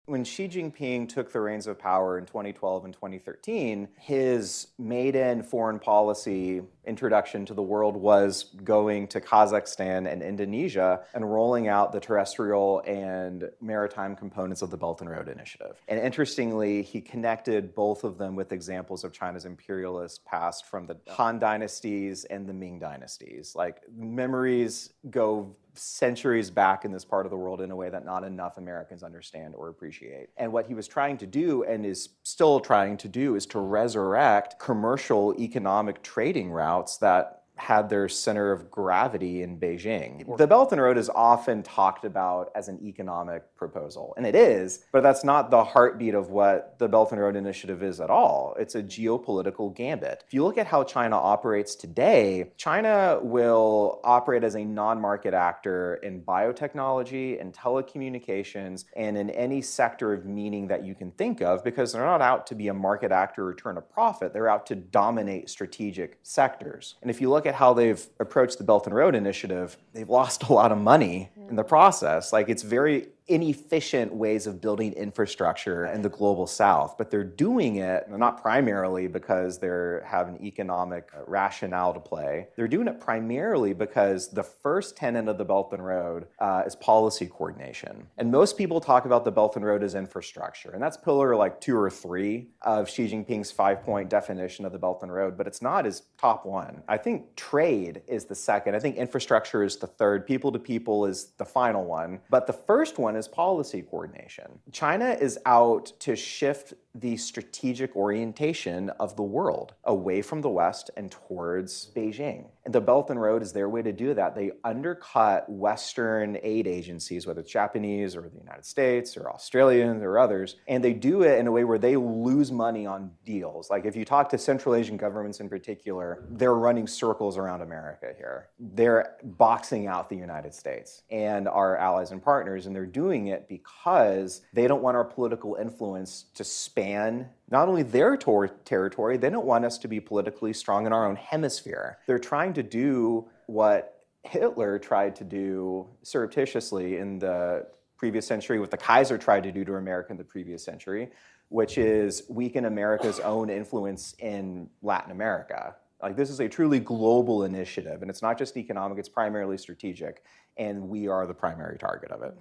When Xi Jinping took the reins of power in 2012 and 2013, his maiden foreign policy introduction to the world was going to Kazakhstan and Indonesia and rolling out the terrestrial and maritime components of the Belt and Road Initiative. And interestingly, he connected both of them with examples of China's imperialist past from the Han dynasties and the Ming dynasties. Like, memories go centuries back in this part of the world in a way that not enough Americans understand or appreciate. And what he was trying to do, and is still trying to do, is to resurrect commercial economic trading routes that had their center of gravity in Beijing. The Belt and Road is often talked about as an economic proposal, and it is, but that's not the heartbeat of what the Belt and Road Initiative is at all. It's a geopolitical gambit. If you look at how China operates today, China will operate as a non-market actor in biotechnology, in telecommunications, and in any sector of meaning that you can think of, because they're not out to be a market actor or turn a profit. They're out to dominate strategic sectors. And if you look at how they've approached the Belt and Road Initiative, they've lost a lot of money in the process. Like, it's very inefficient ways of building infrastructure in the global south, but they're doing it not primarily because they have an economic rationale to play. They're doing it primarily because the first tenet of the Belt and Road is policy coordination. And most people talk about the Belt and Road as infrastructure, and that's pillar like 2 or 3 of Xi Jinping's 5-point definition of the Belt and Road, but it's not his top one. I think trade is the second. I think infrastructure is the third. People to people is the final one. But the first one is policy coordination. China is out to shift the strategic orientation of the world away from the West and towards Beijing. And the Belt and Road is their way to do that. They undercut Western aid agencies, whether it's Japanese or the United States or Australians or others, and they do it in a way where they lose money on deals. Like, if you talk to Central Asian governments in particular, they're running circles around America here. They're boxing out the United States and our allies and partners, and they're doing it because they don't want our political influence to span not only their territory, they don't want us to be politically strong in our own hemisphere. They're trying to do what Hitler tried to do surreptitiously in the previous century, what the Kaiser tried to do to America in the previous century, which is weaken America's own influence in Latin America. Like, this is a truly global initiative, and it's not just economic, it's primarily strategic, and we are the primary target of it.